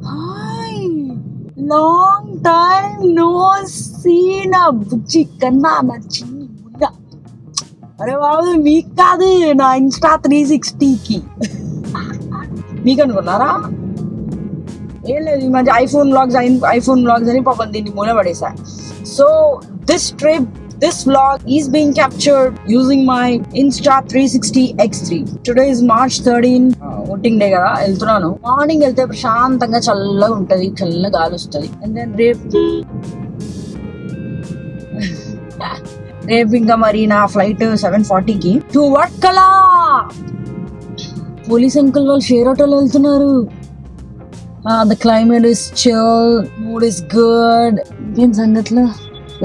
Hi, long time no see. బుజ్జి కన్నా నా చిన్ని ముద్ద. అరే బాబు, మీకు కాదు, నా ఇన్స్టా 360కి. మీకు అనుకున్నారా? ఏం లేదు, ఈ మధ్య ఐఫోన్ వ్లాగ్స్ అని పాపం దీన్ని మూల పడేసా. So this vlog is being captured using my Insta 360 X3. Today is March 13, voting day కదా. వెళ్తున్నాను. మార్నింగ్ వెళ్తే ప్రశాంతంగా చల్లగా ఉంటది, చల్ల గాలి వస్తుంది. అండ్ దెన్ రేపు ఇంకా మరి నా ఫ్లైట్ 7:40కి టు వర్కలా. పోలీస్ అంకుల్ వాళ్ళు షేర్ ఆటోలో వెళ్తున్నారు. The climate is chill, mood is good. ఏం సంగతులు?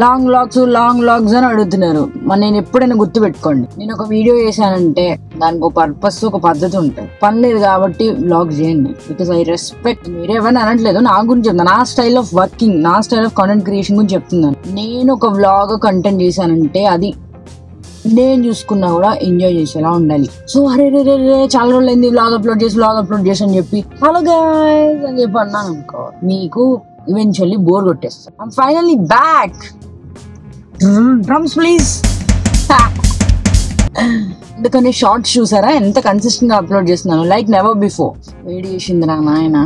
లాంగ్ వ్లాగ్స్ అని అడుగుతున్నారు. మరి నేను ఎప్పుడైనా గుర్తు పెట్టుకోండి, నేను ఒక వీడియో చేశానంటే దానికి ఒక పర్పస్, ఒక పద్ధతి ఉంటుంది. పని లేదు కాబట్టి వ్లాగ్ చేయండి, బికాస్ ఐ రెస్పెక్ట్. మీరే ఎవరైనా అనట్లేదు, నా గురించి చెప్తాను. నా స్టైల్ ఆఫ్ వర్కింగ్, నా స్టైల్ ఆఫ్ కంటెంట్ క్రియేషన్ గురించి చెప్తున్నాను. నేను ఒక వ్లాగ్ కంటెంట్ చేశానంటే అది నేను చూసుకున్నా కూడా ఎంజాయ్ చేసేలా ఉండాలి. సో అరే చాలా రోజులు అయింది వ్లాగ్ అప్లోడ్ చేసి అని చెప్పి హలో గైస్ అని చెప్పి అన్నాను అనుకో, మీకు ఈవెన్చువల్లీ బోర్ కొట్టేస్తాను. I'm finally back. Drums please. ఎందుకని షార్ట్స్ చూసారా ఎంత కన్సిస్టెంట్ గా అప్లోడ్ చేస్తున్నాను, లైక్ నెవర్ బిఫోర్. వేడి చేసిందిరా నాయన.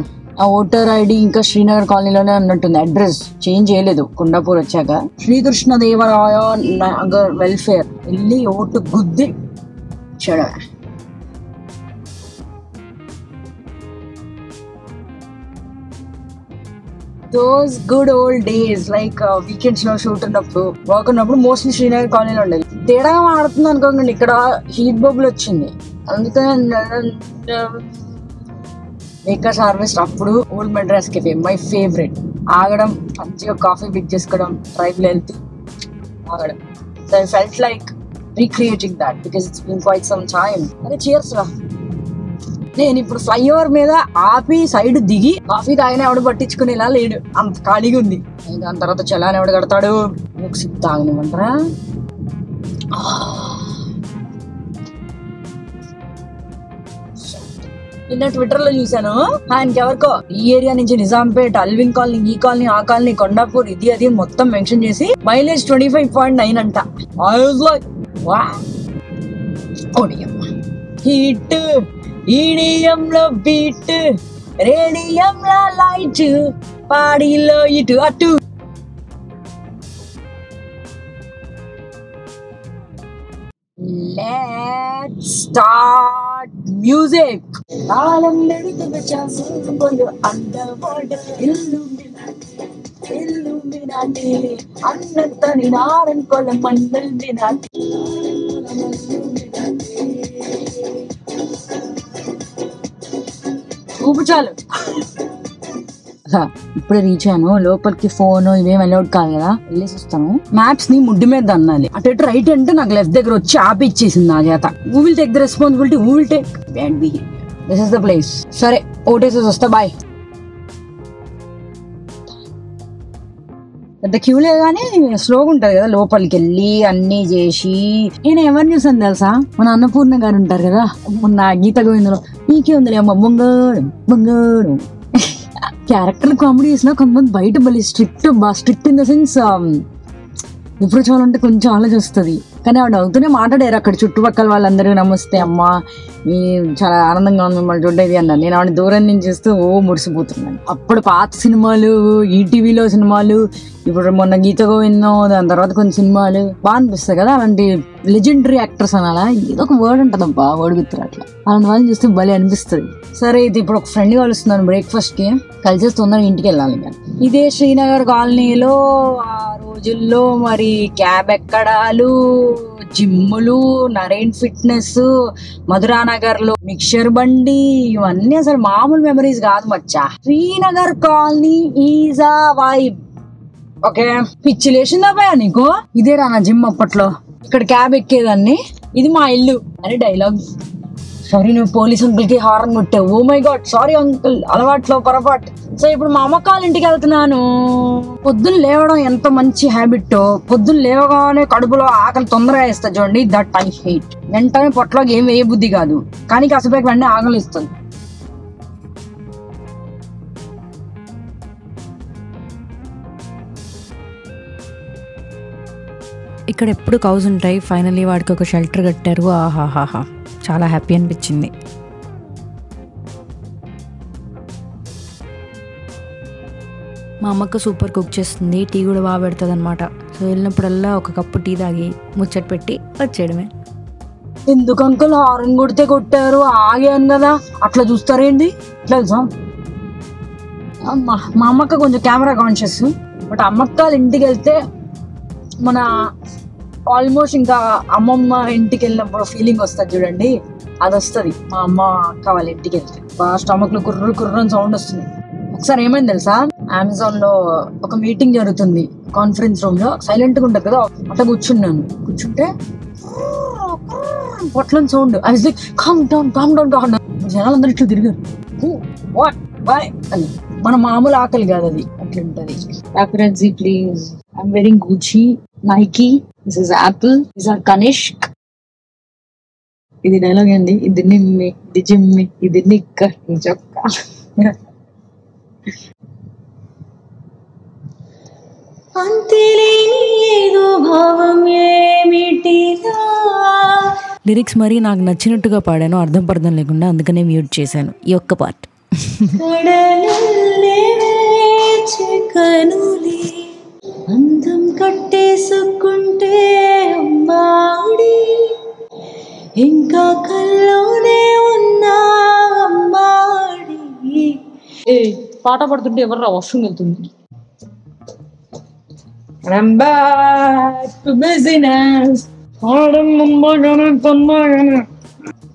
ఆ ఓటర్ ఐడి ఇంకా శ్రీనగర్ కాలనీలోనే ఉన్నట్టుంది, అడ్రస్ చేంజ్ చేయలేదు. కొండాపూర్ వచ్చాక శ్రీకృష్ణదేవరాయ నగర్ వెల్ఫేర్ వెళ్ళి ఓటు గుద్ది చెడ. Those good old days, like weekends లో షూట్ ఉన్నప్పుడు, వర్క్ ఉన్నప్పుడు మోస్ట్లీ శ్రీనగర్ కాలనీలో ఉండేది. తేడా ఆడుతుంది అనుకోకండి, ఇక్కడ హీట్ బబుల్ వచ్చింది. అందుకని మేకర్స్ హార్వెస్ట్ అప్పుడు Old Madras Cafe my favourite. ఆగడం, మంచిగా కాఫీ పిక్ చేసుకోవడం, ట్రైబల్ వెళ్తూ ఆగడం. So I felt like recreating that because it's been quite some time. అరే చీర్స్ రా. నేను ఇప్పుడు ఫ్లైఓవర్ మీద ఆపి సైడ్ దిగి కాఫీ తాగిన ఎవడు పట్టించుకునేలా లేడు, అంత ఖాళీగా ఉంది. దాని తర్వాత చలాని ఎవడు కడతాడు? ఒక సిప్ తాగనివ్వంటారా? నిన్న ట్విట్టర్ లో చూసాను, ఆయనకి ఎవరికో ఈ ఏరియా నుంచి నిజాంపేట్, అల్విన్ కాలనీ, ఈ కాలనీ, ఆ కాలనీ, కొండాపూర్, ఇది అది మొత్తం మెన్షన్ చేసి మైలేజ్ 25.9 అంట. I was like wow. Heat, ఈడియంలో బీట్, రేడియంలో లైట్, పాడిలో ఇటు అటు. Let's start music. తాళం నెడుతున్న చాసులు అండర్వరల్డ్ ఇల్లుమినాటి అన్నతని నారన్ కొల మన్నల్మినాటి. ఊపు చాలు. ఇప్పుడే రీచ్ అయ్యాను. లోపలికి ఫోన్ ఇవేం అలౌడ్ కాదు కదా, వెళ్ళేసి వస్తాను. మ్యాప్స్ ని ముడ్డు మీద అన్నాలి. అటు రైట్ అంటే నాకు లెఫ్ట్ దగ్గర వచ్చి ఆపి ఇచ్చేసింది నా చేత. Who will take the responsibility, who will take bad behaviour? This is the place. సరే ఓటేసేసి వస్తా, బాయ్. పెద్ద క్యూ లేదు కానీ స్లోగా ఉంటది కదా. లోపలికి వెళ్ళి అన్ని చేసి నేను ఎవరిని చూసాను తెలుసా? మన అన్నపూర్ణ గారు ఉంటారు కదా, మొన్న గీత గోవిందలో నీకే ఉందిలే అమ్మ బంగాడు క్యారెక్టర్ కామెడీ చేసిన. కొంతమంది బయట బలి స్ట్రిక్ట్ ఇన్ ద సెన్స్ ఇప్పుడు చూడాలంటే కొంచెం ఆలోచిస్తుంది, కానీ ఆవిడ అవుతూనే మాట్లాడారు అక్కడ చుట్టుపక్కల వాళ్ళందరూ. నమస్తే అమ్మా, మీ చాలా ఆనందంగా ఉంది మిమ్మల్ని చూడేది అన్నారు. నేను ఆవిడ దూరం నుంచి చూస్తూ మురిసిపోతున్నాను. అప్పుడు పాత సినిమాలు, ఈటీవీలో సినిమాలు, ఇప్పుడు మొన్న గీత గోవిందం, దాని తర్వాత కొన్ని సినిమాలు బాగా అనిపిస్తాయి కదా. అలాంటి లెజెండరీ యాక్టర్స్ అనాలా, ఏదో ఒక వర్డ్ ఉంటుంది అబ్బా, వర్డ్ గుర్తురు అట్లా. అలాంటి వాళ్ళని చూస్తే భలే అనిపిస్తుంది. సరే అయితే ఇప్పుడు ఒక ఫ్రెండ్ కలుస్తున్నాను బ్రేక్ఫాస్ట్ కి, కలిసేసి తొందరగా ఇంటికి వెళ్ళాలి. ఇదే శ్రీనగర్ కాలనీలో ఆ రోజుల్లో మరి క్యాబ్ ఎక్కడాలు, జిమ్ములు, నరేన్ ఫిట్నెస్, మధురానగర్ లో మిక్చర్ బండి, ఇవన్నీ అసలు మామూలు మెమరీస్ కాదు మచ్చా. Srinagar colony is a vibe. Okay, పిచ్చి లేచిందా భయ నీకు? ఇదే రా నా జిమ్ అప్పట్లో. ఇక్కడ క్యాబ్ ఎక్కేదాన్ని, ఇది మా ఇల్లు అని డైలాగ్. సారీ, నువ్వు పోలీస్ అంకుల్ కి హారన్ కొట్టావు. Oh my god, sorry uncle, అలవాట్లో పొరపాటు. సో ఇప్పుడు మా అమ్మకాల ఇంటికి వెళ్తున్నాను. పొద్దున్న లేవడం ఎంత మంచి హ్యాబిట్. పొద్దున్న లేవగానే కడుపులో ఆకలి తొందరగా వేస్తా చూడండి, దట్ ఐ హేట్. వెంటనే పొట్టలోకి ఏం వేయ బుద్ధి కాదు, కానీ కాసేపు వెంటనే ఆకలి ఇస్తుంది. ఇక్కడ ఎప్పుడు కౌస్ ఉంటాయి, ఫైనలీ వాడికి ఒక షెల్టర్ కట్టారు. ఆహాహాహా, చాలా హ్యాపీ అనిపించింది. మా అమ్మక్క సూపర్ కుక్ చేస్తుంది, టీ కూడా బాగా పెడుతుంది అనమాట. సో వెళ్ళినప్పుడల్లా ఒక కప్పు టీ తాగి ముచ్చట పెట్టి వచ్చేయడమే. ఎందుకు అంకుల్ హారన్ కొడితే కొట్టారు, ఆగాను కదా, అట్లా చూస్తారేంటి? తెలుసా మా అమ్మక్క కొంచెం కెమెరా కాన్షియస్. బట్ అమ్మక్క వాళ్ళ ఇంటికి వెళ్తే మన ఆల్మోస్ట్ ఇంకా అమ్మమ్మ ఇంటికి వెళ్ళినప్పుడు ఫీలింగ్ వస్తుంది చూడండి, అది వస్తుంది మా అమ్మ అక్క వాళ్ళ ఇంటికి వెళ్తే. బాగా స్టమక్ లో కుర్ర కుర్రని సౌండ్ వస్తుంది. ఒకసారి ఏమైంది తెలుసా, అమెజాన్ లో ఒక మీటింగ్ జరుగుతుంది కాన్ఫరెన్స్ రూమ్ లో, సైలెంట్ గా ఉంటుంది కదా, అట్లా కూర్చుంటే పొట్లని sound. I was like calm down జనాలందరూ ఇట్లా తిరిగారు, వాట్ బాయ్ అని. మన మామూలు ఆకలి కాదు అది, అట్లుంటది. Paparazzi please, I'm wearing Gucci, Nike, this is Apple, this are Kanishk. ఇది డైలాగ్ అండి, ఇది నిమ్మి, ఇది జిమ్మి, ఇది నిక్క చొక్క. లిరిక్స్ మరీ నాకు నచ్చినట్టుగా పాడాను, అర్థం పర్థం లేకుండా, అందుకనే మ్యూట్ చేశాను ఈ ఒక్క పార్ట్. అందం కట్టేసుకుంటే అమ్మాడి, ఇంకా కల్లోనే ఉన్నా అమ్మాడి. ఏ పాట పడుతుంటే ఎవర్రా వాష్రూమ్ వెళ్తుంది?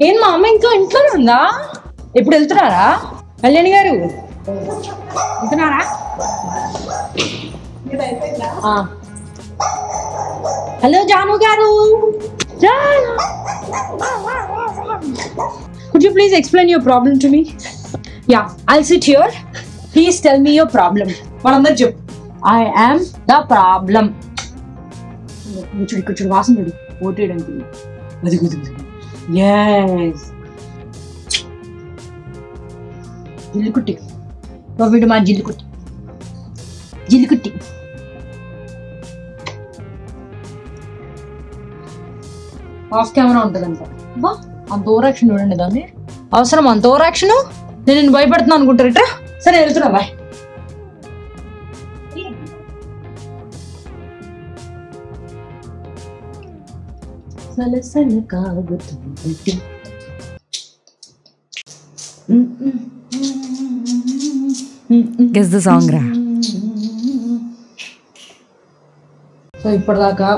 ఏం మా అమ్మ ఇంకా ఇంట్లోనే ఉందా? ఎప్పుడు వెళ్తున్నారా కళ్యాణి గారు? వెళ్తున్నారా? హలో జాను గారు, could you please explain your problem to me? Yeah, I'll sit here. Please tell me your problem. వాళ్ళందరూ చెప్పు. I am the problem. కూర్చోడు వాసన చూడు, ఓటేయడానికి. Yes. జిల్లుకుట్టి వీడు మా జిల్లుకుట్టి. ఆఫ్ కెమెరా ఉంటుందంట. బా అంత ఓవరాక్షన్ చూడండి దాన్ని, అవసరం అంత ఓవరాక్షన్? నేను భయపడుతున్నాను అనుకుంటారట. సరే వెళ్తున్నా, బాయ్. గెస్ ద సాంగ్ రా. సో ఇప్పటిదాకా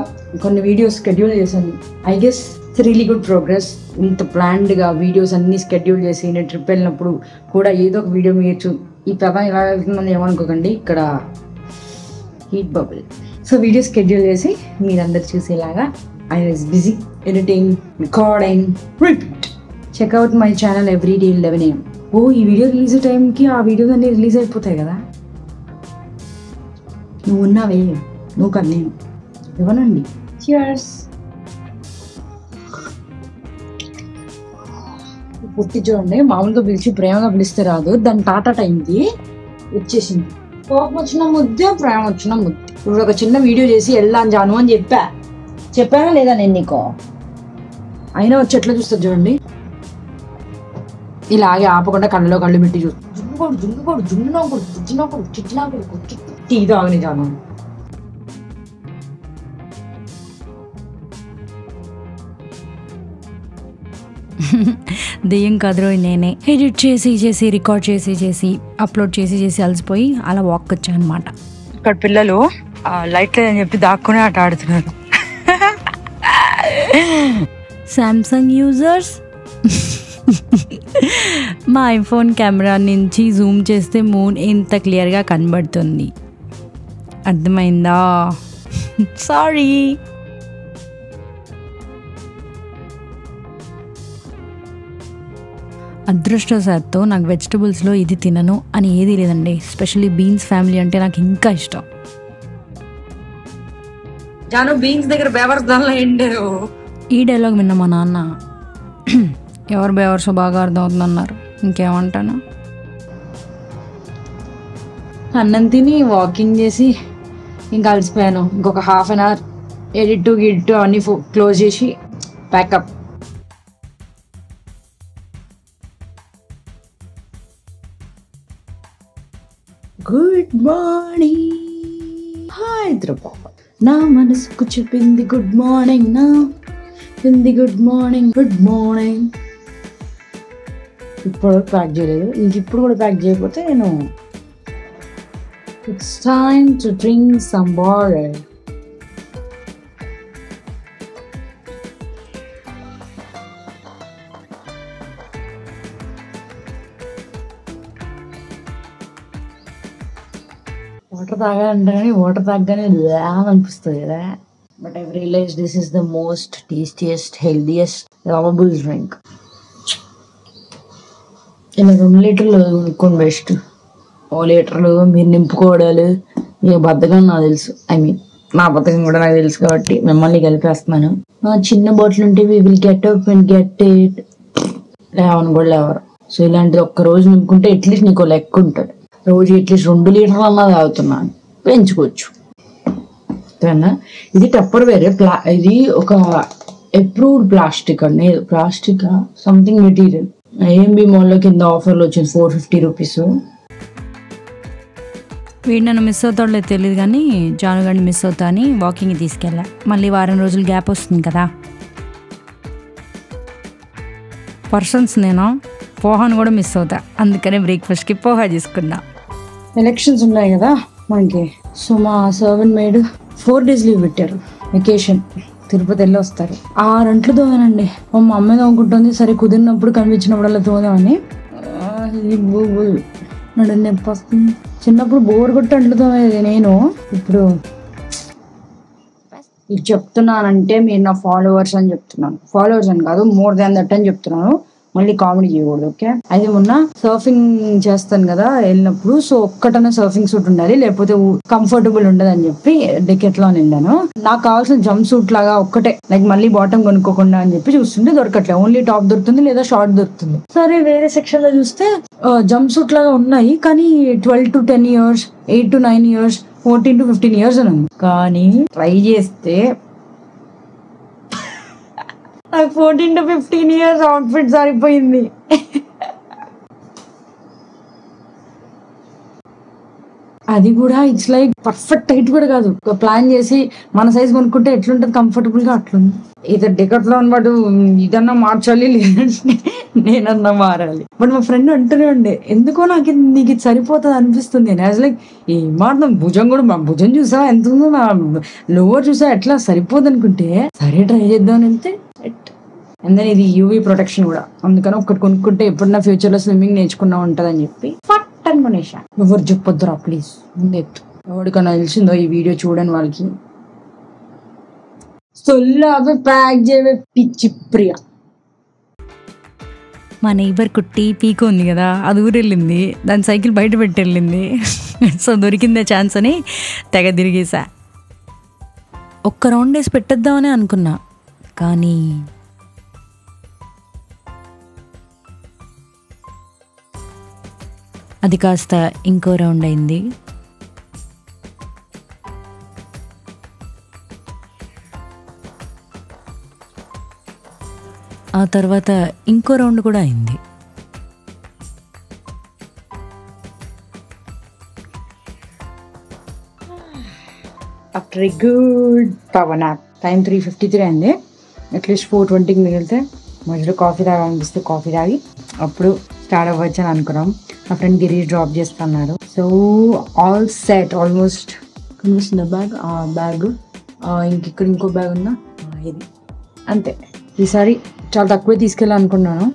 కొన్ని వీడియోస్ స్కెడ్యూల్ చేశాను. I guess it's really good progress. ఇంత ప్లాన్డ్గా వీడియోస్ అన్ని స్కెడ్యూల్ చేసి నేను ట్రిప్ వెళ్ళినప్పుడు కూడా ఏదో ఒక వీడియో మీరు ఈ పదం ఇలా వెళ్తుందని ఏమనుకోకండి, ఇక్కడ heat bubble. So video schedule చేసి మీరందరు చూసేలాగా I was busy editing, recording, repeat. Check out my channel everyday 11 AM. Oh ఈ వీడియో రిలీజ్ టైంకి ఆ వీడియోస్ అన్నీ రిలీజ్ అయిపోతాయి కదా. నువ్వు ఉన్నావే, నువ్వు కదా నేను, ఇవ్వనండి. చియర్స్. పుట్టి చూడండి, మామూలుగా పిలిచి ప్రేమగా పిలిస్తే రాదు, దాని టాటా టైంకి వచ్చేసింది. కోపం వచ్చిన ముద్దే, ప్రేమ వచ్చిన ముద్దే. ఇప్పుడు ఒక చిన్న వీడియో చేసి వెళ్దాం జాను అని చెప్పానా లేదా నేను నీకు? అయినా వచ్చి ఎట్లా చూస్తుంది చూడండి, ఇలాగే ఆపకుండా కళ్ళలో కళ్ళు పెట్టి చూస్తాను. జున్నుకోడు టీ తాగని జాను. దెయ్యం కదరో నేనే ఎడిట్ చేసి రికార్డ్ చేసి అప్లోడ్ చేసి అలసిపోయి అలా వాక్ వచ్చా అనమాట. ఇక్కడ పిల్లలు లైట్ లేదని చెప్పి దాక్కునే ఆట ఆడుతున్నారు. సామ్సంగ్ యూజర్స్, మా ఐఫోన్ కెమెరా నుంచి జూమ్ చేస్తే మూన్ ఎంత క్లియర్గా కనబడుతుంది, అర్థమైందా? సారీ. అదృష్టవశాత్తు నాకు వెజిటబుల్స్లో ఇది తినను అని ఏది లేదండి. ఎస్పెషల్లీ బీన్స్ ఫ్యామిలీ అంటే నాకు ఇంకా ఇష్టం. జాను బీన్స్ దగ్గర బేవర్స్ దానిలో ఎండారు. ఈ డైలాగ్ విన్న మా నాన్న ఎవరు బేవర్సో బాగా అర్థం అవుతుందన్నారు. ఇంకేమంటాను. అన్నం తిని వాకింగ్ చేసి ఇంకా అలసిపోయాను. ఇంకొక ½ an hour ఎడిట్ గిట్ అన్ని క్లోజ్ చేసి ప్యాకప్. గుడ్ మార్నింగ్ హైదరాబాద్, నా మనసుకు చెప్పింది గుడ్ మార్నింగ్, నా Hindi good morning good morning. ఇప్పుడు ప్యాక్ చేయలేదు, ఇంక ఇప్పుడు కూడా ప్యాక్ చేయకపోతే నేను it's time to drink some water. Water తాగాలంటే కానీ వాటర్ తాగగానే అనిపిస్తుంది కదా. But I realise this is the most tastiest healthiest lovable drink. ఇలా 2 లీటర్లు కొనుక్కోండి బెస్ట్. 1 లీటర్లు మీరు నింపుకోవడాలు ఇక బద్ధకం నాకు తెలుసు. ఐ మీన్ నా బద్ధకం కూడా నాకు తెలుసు కాబట్టి మిమ్మల్ని కలిపేస్తున్నాను. చిన్న బాటిల్ ఉంటే we will get up and get it, లేవని కూడా లేవరు. సో ఇలాంటిది ఒక్క రోజు నింపుకుంటే అట్లీస్ట్ నీకు లెక్క ఉంటుంది. రోజు అట్లీస్ట్ 2 లీటర్లు అన్నా తాగుతున్నాను, పెంచుకోవచ్చు. ఇది టప్పర్ వేరే ఇది ఒక అప్రూవ్డ్ ప్లాస్టిక్ అండి. Plastic something material. ఏఎంబి మాల్లో కింద ఆఫర్లో వచ్చింది 450 రూపీస్. వీడు నన్ను మిస్ అవుతాడో తెలియదు కానీ జానుగాడిని మిస్ అవుతా అని వాకింగ్కి తీసుకెళ్ళా. మళ్ళీ వారం రోజులు గ్యాప్ వస్తుంది కదా. పర్సన్స్ నేను పోహాను కూడా మిస్ అవుతా, అందుకనే బ్రేక్ఫాస్ట్కి పోహా తీసుకున్నా. ఎలక్షన్స్ ఉన్నాయి కదా మనకి, సో మా సర్వెంట్ మేడ్ 4 days లీవ్ పెట్టారు, వెకేషన్. తిరుపతి వెళ్ళి వస్తారు. 6 అంట్లు తోమానండి. మా అమ్మాయి తోముకుంటుంది, సరే కుదిరినప్పుడు కనిపించినప్పుడల్లా తోదామని. నడు నొప్పి వస్తుంది. చిన్నప్పుడు బోర్ కొట్టి అంట్లు తోమేది నేను. ఇప్పుడు ఇది చెప్తున్నానంటే మీరు నా ఫాలోవర్స్ అని చెప్తున్నాను. ఫాలోవర్స్ అని కాదు, మోర్ దాన్ దట్ అని చెప్తున్నాను. మళ్ళీ కామెడీ చేయకూడదు, ఓకే? అయితే మొన్న సర్ఫింగ్ చేస్తాను కదా వెళ్ళినప్పుడు, సో ఒక్కటనే సర్ఫింగ్ సూట్ ఉండాలి, లేకపోతే కంఫర్టబుల్ ఉండదు అని చెప్పి డెకెట్లో వెళ్ళాను. నాకు కావాల్సిన జంప్ సూట్ లాగా ఒక్కటే, లైక్ మళ్ళీ బాటమ్ కొనుక్కోకుండా అని చెప్పి చూస్తుంటే దొరకట్లేదు. ఓన్లీ టాప్ దొరుకుతుంది లేదా షార్ట్ దొరుకుతుంది. సరే వేరే సెక్షన్ లో చూస్తే జంప్ సూట్ లాగా ఉన్నాయి, కానీ 12 to 10 years, 8 to 9 years, 14 to 15 years అని ఉంది. కానీ ట్రై చేస్తే నాకు 14 to 15 years అవుట్ఫిట్ సరిపోయింది. అది కూడా ఇట్స్ లైక్ పర్ఫెక్ట్ టైట్ కూడా కాదు. ప్లాన్ చేసి మన సైజ్ కొనుక్కుంటే ఎట్లుంటది కంఫర్టబుల్ గా అట్లుంది. ఇది డెకట్లో అనమాట. ఇదన్నా మార్చాలి, లేదంటే నేనన్నా మారాలి. బట్ మా ఫ్రెండ్ అంటూనే ఉండే, ఎందుకో నీకు ఇది సరిపోతుంది అనిపిస్తుంది. నేను లైక్ ఏం మారుతాం, భుజం కూడా మా భుజం చూసా ఎంత ఉందో, నా లోవర్ చూసా ఎట్లా సరిపోదు అనుకుంటే సరే ట్రై చేద్దాం అని వెళ్తే అండ్ దెన్ ఇది యూవీ ప్రొటెక్షన్ కూడా, అందుకని ఒకటి కొనుక్కుంటే ఎప్పుడన్నా ఫ్యూచర్ లో స్విమ్మింగ్ నేర్చుకున్నా ఉంటదని చెప్పి ఫట్ అని కొనేసా. ఎవరు చెప్పొద్దురా ప్లీజ్, ముందెత్తు. ఎవరికన్నా తెలిసిందో ఈ వీడియో చూడని వాళ్ళకి. సొల్లావే ప్యాక్ చేయవే పిచ్చి ప్రియ. మా నైబర్ కుట్టి పీకో ఉంది కదా, అది ఊరెళ్ళింది, దాని సైకిల్ బయట పెట్టి వెళ్ళింది. సో దొరికిందే ఛాన్స్ అని తెగ తిరిగేసా. ఒక్క రౌండ్ వేసి పెట్టేద్దామని అనుకున్నా, కానీ అది కాస్త ఇంకో రౌండ్ అయింది. ఆ తర్వాత ఇంకో రౌండ్ కూడా అయింది. After a good power nap, time 3:53 అయింది. అట్లీస్ట్ 4:20కి మిగిలితే మధ్యలో కాఫీ తాగాలనిపిస్తే కాఫీ తాగి అప్పుడు స్టార్ట్ అవ్వచ్చు అని అనుకున్నాం. మా ఫ్రెండ్ గిరీష్ డ్రాప్ చేస్తున్నారు. So all set almost. కనిపిస్తుంది బ్యాగ్, బ్యాగ్ ఇంకిక్కడ ఇంకో బ్యాగ్ ఉందా, ఇది అంతే. ఈసారి చాలా తక్కువే తీసుకెళ్ళాలనుకున్నాను.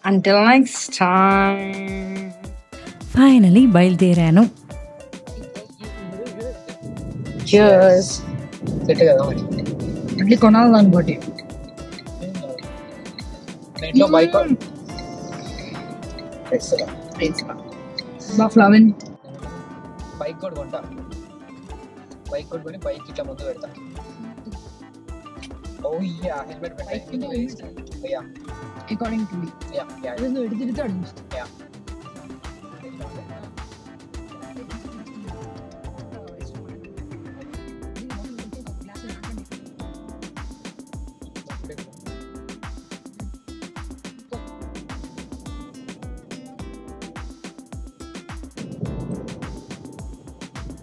Until next time. ఫైనలీ బయలుదేరాను. Cheers. అట్లా కొనాలి అనుకోటి. ఫ్లవెన్ బైక్ కూడా కొంటా. బైక్ కొట్టుకొని బైక్ ఇట్లా ముందు పెడతా. ఓ యా, హెల్మెట్ పెట్టా. Waste yeah, according to me. Yeah yeah, నువ్వు ఎటు తిరుగుతాడు. యా.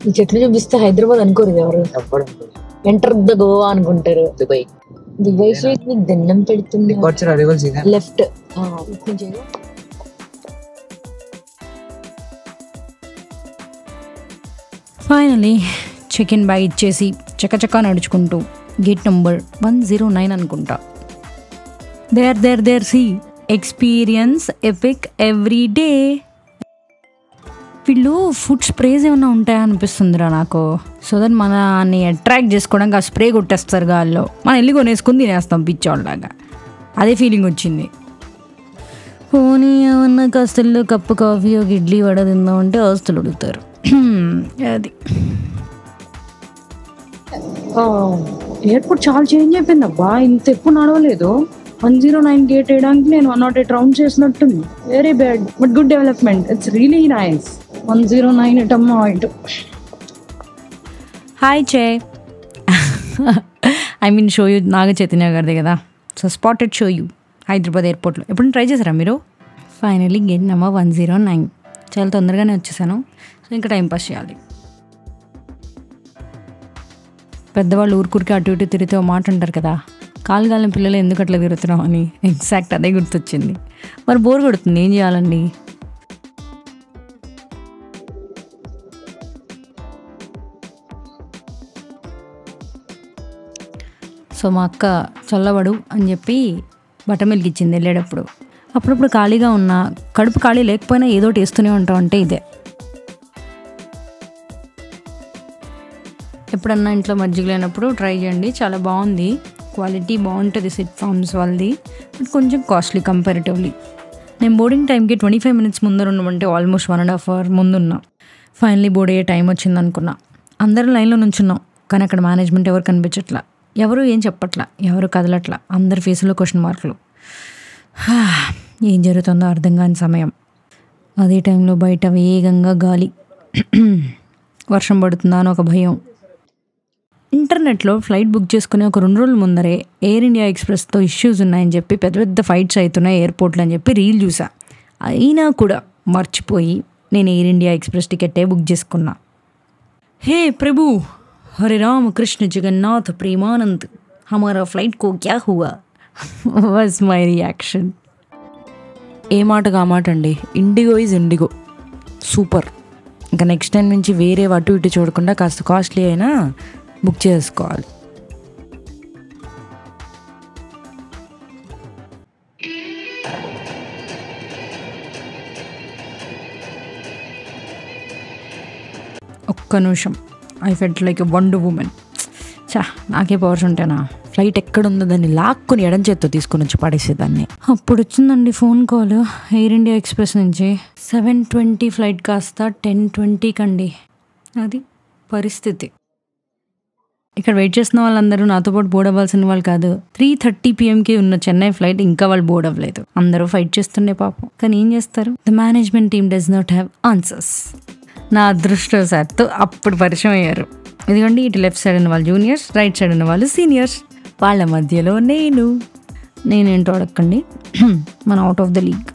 ఈ చెట్లు చూపిస్తే హైదరాబాద్ అనుకోరు ఎవరు, ఎవ్వడు ఎంటర్ ద గోవా అనుకుంటారు. దుబాయ్ దుబాయ్ షేక్ నీకు దండం పెడుతుంది. Left finally check in bag ఇచ్చేసి చకచకా నడుచుకుంటూ గేట్ నెంబర్ 109 అనుకుంటా. There see experience epic every day. వీళ్ళు ఫుడ్ స్ప్రేస్ ఏమైనా ఉంటాయా అనిపిస్తుందిరా నాకు. సో దట్ మనని అట్రాక్ట్ చేసుకోవడానికి ఆ స్ప్రే కొట్టేస్తారు గాల్లో, మనం వెళ్ళి కొనేసుకుని తినేస్తాం పిచ్చోళ్ళలాగా. అదే ఫీలింగ్ వచ్చింది. పోనీ ఏమన్నా కాస్తల్లో కప్పు కాఫీ ఒక ఇడ్లీ వడ తిందామంటే ఆస్తులు అడుగుతారు. అది ఎయిర్పోర్ట్ చాలా చేంజ్ అయిపోయింది అబ్బా. ఇంత ఎప్పుడు నడవలేదు. 109 గేట్ వేయడానికి నేను 108 రౌండ్ చేసినట్టుంది. Very bad but good development. It's really nice. 109 ఇటమ్మా ఇటు. Hi Chay I mean Shoyu Naga Chaitanya గారిదే కదా. So spotted Shoyu Hyderabad ఎయిర్పోర్ట్లో. ఎప్పుడు ట్రై చేశారా మీరు? Finally gate number 109. చాలా తొందరగానే వచ్చేసాను. సో ఇంకా టైంపాస్ చేయాలి. పెద్దవాళ్ళు ఊరికూరికి అటు ఇటు తిరిగితే ఓ మాట అంటారు కదా, కాలుగాలిన పిల్లలు ఎందుకు అట్లా తిరుగుతున్నావు అని. ఎగ్జాక్ట్ అదే గుర్తొచ్చింది. మరి బోర్ కొడుతుంది, ఏం చేయాలండి? సో మా అక్క చల్లబడు అని చెప్పి బటర్మిల్క్ ఇచ్చింది వెళ్ళేటప్పుడు. అప్పుడప్పుడు ఖాళీగా ఉన్నా, కడుపు ఖాళీ లేకపోయినా ఏదో వేస్తూనే ఉంటాం అంటే ఇదే. ఎప్పుడన్నా ఇంట్లో మజ్జిగ లేనప్పుడు ట్రై చేయండి, చాలా బాగుంది. క్వాలిటీ బాగుంటుంది సిట్ ఫార్మ్స్ వాళ్ళది, బట్ కొంచెం కాస్ట్లీ కంపారిటివ్లీ. నేను బోర్డింగ్ టైంకి 25 minutes ముందర ఉండమంటే ఆల్మోస్ట్ 1.5 hour ముందున్నా. ఫైనలీ బోర్డ్ అయ్యే టైం వచ్చింది అనుకున్నా. అందరూ లైన్లో నుంచున్నాం, కానీ అక్కడ మేనేజ్మెంట్ ఎవరు కనిపించట్లా, ఎవరు ఏం చెప్పట్లా, ఎవరు కదలట్లా. అందరి ఫేసులో క్వశ్చన్ మార్కులు. ఏం జరుగుతుందో అర్థం కాని సమయం. అదే టైంలో బయట వేగంగా గాలి, వర్షం పడుతుందా అని ఒక భయం. ఇంటర్నెట్లో ఫ్లైట్ బుక్ చేసుకుని ఒక 2 రోజుల ముందరే ఎయిర్ ఇండియా ఎక్స్ప్రెస్తో ఇష్యూస్ ఉన్నాయని చెప్పి పెద్ద పెద్ద ఫైట్స్ అవుతున్నాయి ఎయిర్పోర్ట్లో అని చెప్పి రీల్ చూసా. అయినా కూడా మర్చిపోయి నేను ఎయిర్ ఇండియా ఎక్స్ప్రెస్ టికెట్టే బుక్ చేసుకున్నా. హే ప్రభు, హరే రామ కృష్ణ జగన్నాథ్ ప్రేమానంద్, హమారా ఫ్లైట్ కో క్యా హువా వాజ్ మై రియాక్షన్. ఏ మాటగా మాట అండి, ఇండిగో ఈజ్ ఇండిగో, సూపర్. ఇంకా నెక్స్ట్ టైం నుంచి వేరే అటు ఇటు చూడకుండా కాస్త కాస్ట్లీ అయినా బుక్ చేసుకోవాలి. ఒక్క నిమిషం, I felt like a wonder women. చా, నాకే పవర్స్ ఉంటానా? ఫ్లైట్ ఎక్కడుందో దాన్ని లాక్కుని ఎడం చేత్తో తీసుకొని వచ్చి పడేసేదాన్ని. అప్పుడు వచ్చిందండి phone call air India express నుంచి. 7:20 ఫ్లైట్ కాస్త 10:20 కండి. అది పరిస్థితి. ఇక్కడ వెయిట్ చేస్తున్న వాళ్ళందరూ నాతో పాటు బోర్డ్ అవ్వాల్సిన వాళ్ళు కాదు. 3:30 PM ఉన్న చెన్నై ఫ్లైట్ ఇంకా వాళ్ళు బోర్డ్ అవ్వలేదు. అందరూ ఫైట్ చేస్తుండే పాపం. కానీ ఏం చేస్తారు, the management team does not have answers. నా అదృష్టవశాత్తు అప్పుడు పరిచయం అయ్యారు. ఎందుకంటే ఇటు లెఫ్ట్ సైడ్ ఉన్న వాళ్ళు జూనియర్స్, రైట్ సైడ్ ఉన్న వాళ్ళు సీనియర్స్, వాళ్ళ మధ్యలో నేనేంటో అడగండి, మన అవుట్ ఆఫ్ ద లీగ్.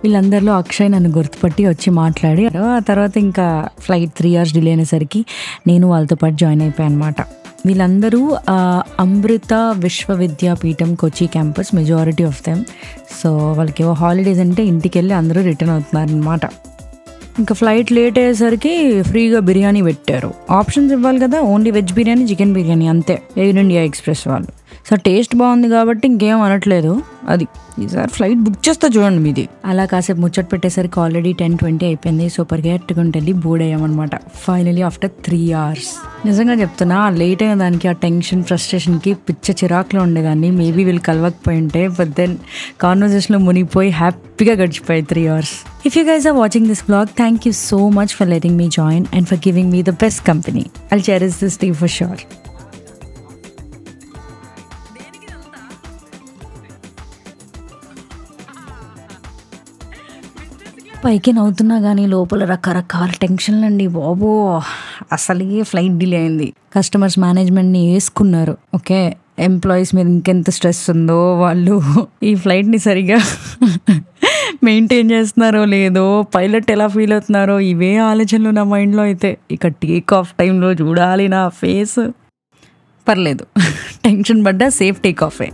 వీళ్ళందరిలో అక్షయ్ నన్ను గుర్తుపట్టి వచ్చి మాట్లాడి, ఆ తర్వాత ఇంకా ఫ్లైట్ 3 hours డిలే అయినసరికి నేను వాళ్ళతో పాటు జాయిన్ అయిపోయాను అనమాట. వీళ్ళందరూ Amrita Vishwavidyapeetham Kochi campus, majority of them. So వాళ్ళకి ఏవో హాలిడేస్ అంటే ఇంటికి వెళ్ళి అందరూ రిటర్న్ అవుతున్నారు అనమాట. ఇంకా ఫ్లైట్ లేట్ అయ్యేసరికి ఫ్రీగా బిర్యానీ పెట్టారు. ఆప్షన్స్ ఇవ్వాలి కదా, only veg biryani, chicken biryani అంతే ఎయిర్ ఇండియా ఎక్స్ప్రెస్ వాళ్ళు. సో టేస్ట్ బాగుంది కాబట్టి ఇంకేం అనట్లేదు. అది ఈసారి ఫ్లైట్ బుక్ చేస్తా చూడండి మీది. అలా కాసేపు ముచ్చట పెట్టేసరికి ఆల్రెడీ 10:20 అయిపోయింది. సో పరిగెట్టుకుంటూ వెళ్ళి బోర్డ్ అయ్యామన్నమాట ఫైనలీ ఆఫ్టర్ 3 hours. నిజంగా చెప్తున్నా, లేట్ అయిన దానికి ఆ టెన్షన్ ఫ్రస్ట్రేషన్కి పిచ్చ చిరాకులో ఉండేదాన్ని. మేబీ వీళ్ళు కలవకపోయి ఉంటే, బట్ దెన్ కాన్వర్జేషన్లో మునిగిపోయి హ్యాపీగా గడిచిపోయాయి 3 hours. If you guys are watching this vlog, thank you so much for letting me join and for giving me the best company. I'll cherish this day for sure. పైకి నవ్వుతున్నా కానీ లోపల రకరకాల టెన్షన్లు అండి బాబో. అసలు ఫ్లైట్ డిలే అయింది, customers మేనేజ్మెంట్ని వేసుకున్నారు. ఓకే, ఎంప్లాయీస్ మీద ఇంకెంత స్ట్రెస్ ఉందో వాళ్ళు ఈ ఫ్లైట్ని సరిగా మెయింటైన్ చేస్తున్నారో లేదో, పైలట్ ఎలా ఫీల్ అవుతున్నారో, ఇవే ఆలోచనలు నా మైండ్లో అయితే. ఇక టేక్ ఆఫ్ టైంలో చూడాలి నా ఫేస్. పర్లేదు, టెన్షన్ పడ్డా సేఫ్ టేక్ ఆఫే.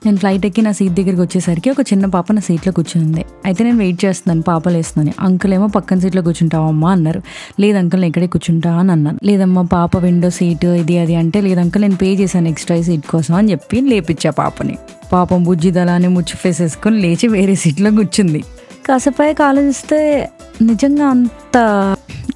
నేను ఫ్లైట్ ఎక్కి నా సీట్ దగ్గరికి వచ్చేసరికి ఒక చిన్న పాప నా సీట్లో కూర్చుంది. అయితే నేను వెయిట్ చేస్తున్నాను, పాపలు వేస్తున్నాను. అంకుల్ ఏమో పక్కన సీట్లో కూర్చుంటావమ్మా అన్నారు. లేదు అంకుల్ నేను ఇక్కడే కూర్చుంటా అని అన్నాను. లేదమ్మా పాప విండో సీటు ఇది అది అంటే, లేదు అంకుల్ నేను పే చేశాను ఎక్స్ట్రా సీట్ కోసం అని చెప్పి లేపిచ్చా పాపని. పాపం బుజ్జి దళాన్ని ముచ్చి ఫేస్ వేసుకొని లేచి వేరే సీట్లో కూర్చుంది. కాసేపు ఆలోచిస్తే నిజంగా అంత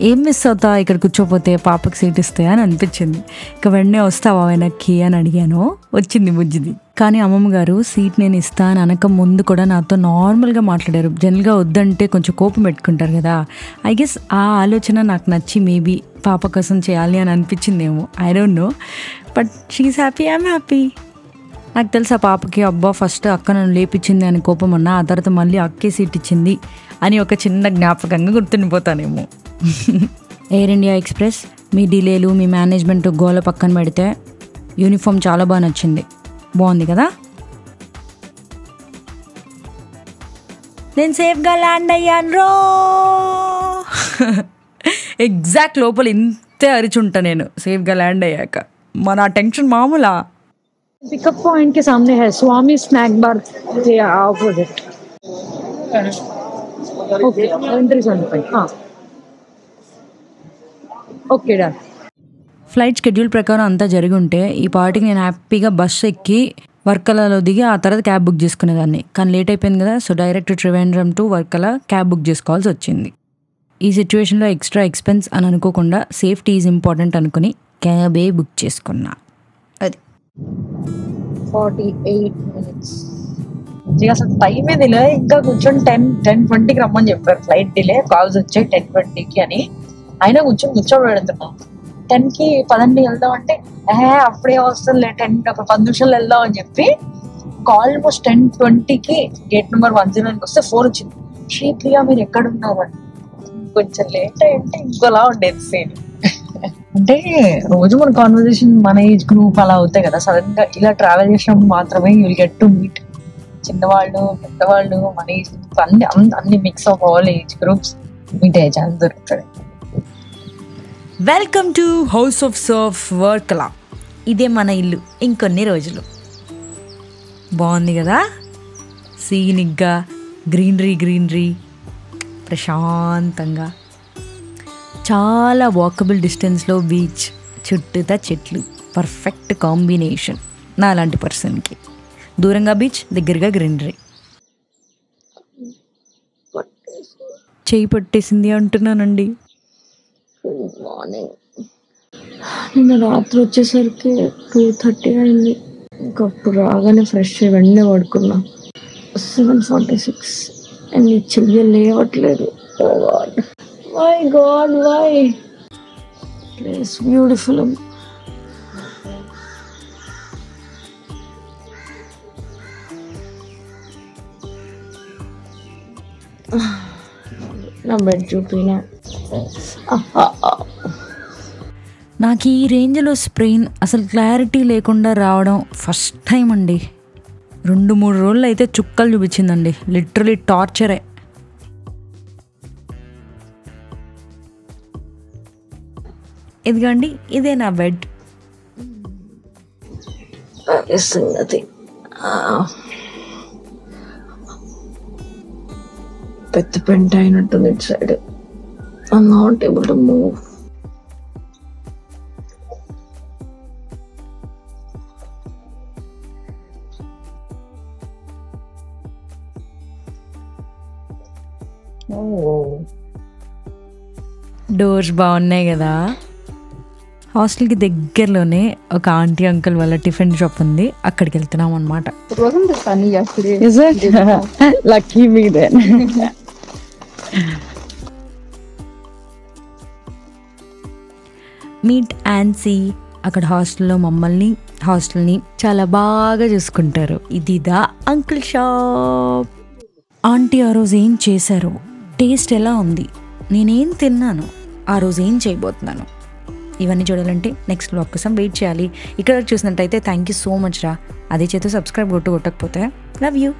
ఏం మిస్ అవుతా ఇక్కడ కూర్చోపోతే పాపకి సీట్ ఇస్తే అని అనిపించింది. ఇక వెంటనే వస్తావా వెనక్కి అని అడిగాను. వచ్చింది బుజ్జిది. కానీ అమ్మమ్మ గారు సీట్ నేను ఇస్తా అని అనక ముందు కూడా నాతో నార్మల్గా మాట్లాడారు. జనరల్గా వద్దంటే కొంచెం కోపం పెట్టుకుంటారు కదా. ఐ గెస్ ఆ ఆలోచన నాకు నచ్చి మేబీ పాప కోసం చేయాలి అని అనిపించిందేమో. I don't know, but she is happy, I'm happy. నాకు తెలుసు ఆ పాపకి అబ్బా ఫస్ట్ అక్క నన్ను లేపించింది అని కోపం ఉన్నా, ఆ తర్వాత మళ్ళీ అక్కే సీట్ ఇచ్చింది అని ఒక చిన్న జ్ఞాపకంగా గుర్తుండిపోతానేమో. ఎయిర్ ఇండియా ఎక్స్ప్రెస్ మీ డిలేలు మీ మేనేజ్మెంట్ గోల పక్కన పెడితే యూనిఫామ్ చాలా బాగా నచ్చింది. బాగుంది కదా. నేను సేఫ్గా ల్యాండ్ అయ్యాను రో. ఎగ్జాక్ట్ లోపల ఇంతే అరిచుంటా నేను సేఫ్గా ల్యాండ్ అయ్యాక. మన టెన్షన్ మామూలా. पिकअप पॉइंट के सामने है स्वामी स्नैक बार के ऑपोजिट. ओके एंट्री जोन पे. हाँ ఓకే డన్. ఫ్లైట్ షెడ్యూల్ ప్రకారం అంతా జరిగి ఉంటే ఈ పార్టీకి నేను హ్యాపీగా బస్సు ఎక్కి వర్కలాలో దిగి ఆ తర్వాత క్యాబ్ బుక్ చేసుకునేదాన్ని. కానీ లేట్ అయిపోయింది కదా, so direct Trivandrum to Varkala cab book చేసుకోవాల్సి వచ్చింది. ఈ సిచ్యువేషన్లో ఎక్స్ట్రా ఎక్స్పెన్స్ అని అనుకోకుండా సేఫ్టీ ఈజ్ ఇంపార్టెంట్ అనుకుని క్యాబే బుక్ చేసుకున్నా. అది 48 minutes. అసలు టైం ఏదిలే, ఇంకా కూర్చొని 10:20కి రమ్మని చెప్పారు. ఫ్లైట్ డిలే, కాల్స్ వచ్చాయి 10:20కి అని. అయినా కూర్చోబెడుతున్నాం. 10కి పదండి వెళ్దాం అంటే అప్పుడే వస్తుంది 10 ఒక 10 నిమిషాలు వెళ్దాం అని చెప్పి ఆల్మోస్ట్ 10:20కి గేట్ నెంబర్ 109కి వస్తే 4 వచ్చింది. శ్రీప్రియ మీరు ఎక్కడ ఉన్నారు అని. కొంచెం లేట్ అంటే ఇంకోలా ఉండేది సీన్. అంటే రోజు మన కాన్వర్సేషన్ మన ఏజ్ గ్రూప్ అలా అవుతాయి కదా, సడన్ గా ఇలా ట్రావెల్ చేసినప్పుడు మాత్రమే యుల్ గెట్ టు మీట్ చిన్నవాళ్ళు పెద్దవాళ్ళు మన ఏజ్ గ్రూప్ అన్ని mix of all age groups meet అయ్యే ఛాన్స్ దొరుకుతుంది. Welcome to house of Surf Varkala. ఇదే మన ఇల్లు ఇంకొన్ని రోజులు. బాగుంది కదా, సీనిక్గా గ్రీనరీ ప్రశాంతంగా, చాలా వాకబుల్ డిస్టెన్స్లో బీచ్, చుట్టూతా చెట్లు. పర్ఫెక్ట్ కాంబినేషన్ నా అలాంటి పర్సన్కి. దూరంగా బీచ్, దగ్గరగా గ్రీనరీ. చేయి పట్టేసింది అంటున్నానండి. Good morning. నిన్న రాత్రి వచ్చేసరికి 2:30 అయింది. ఇంకప్పుడు రాగానే ఫ్రెష్ అయ్యి వెంటనే పడుకున్నా. 7:46 అండ్ చెయ్యి లేవట్లేదు. My god why. Place beautiful. నా బెడ్ చూపినా. నాకు ఈ రేంజ్లో స్ప్రెయిన్ అసలు క్లారిటీ లేకుండా రావడం ఫస్ట్ టైం అండి. 2-3 రోజులు అయితే చుక్కలు చూపించిందండి. లిటరలీ టార్చరే. ఇదిగోండి, ఇదే నా బెడ్. సంగతి పెద్ద పెంట అయినట్టుంది ఇటు side. I'm not able to move. Doors బాగున్నాయి కదా. హాస్టల్కి దగ్గరలోనే ఒక ఆంటీ అంకుల్ వాళ్ళ టిఫిన్ షాప్ ఉంది, అక్కడికి వెళ్తున్నాం అనమాట. Lucky me then. మీట్ ఆన్సీ. అక్కడ హాస్టల్లో హాస్టల్ని చాలా బాగా చూసుకుంటారు. ఇదిదా అంకుల్ షాప్. ఆంటీ ఆ రోజు ఏం చేశారు, టేస్ట్ ఎలా ఉంది, నేనేం తిన్నాను, ఆ రోజు ఏం చేయబోతున్నాను, ఇవన్నీ చూడాలంటే నెక్స్ట్ బ్లాగ్ కోసం వెయిట్ చేయాలి. ఇక్కడ చూసినట్టయితే థ్యాంక్ యూ సో మచ్ రా. అదే చేత సబ్స్క్రైబ్ కొట్టకపోతే లవ్ యూ.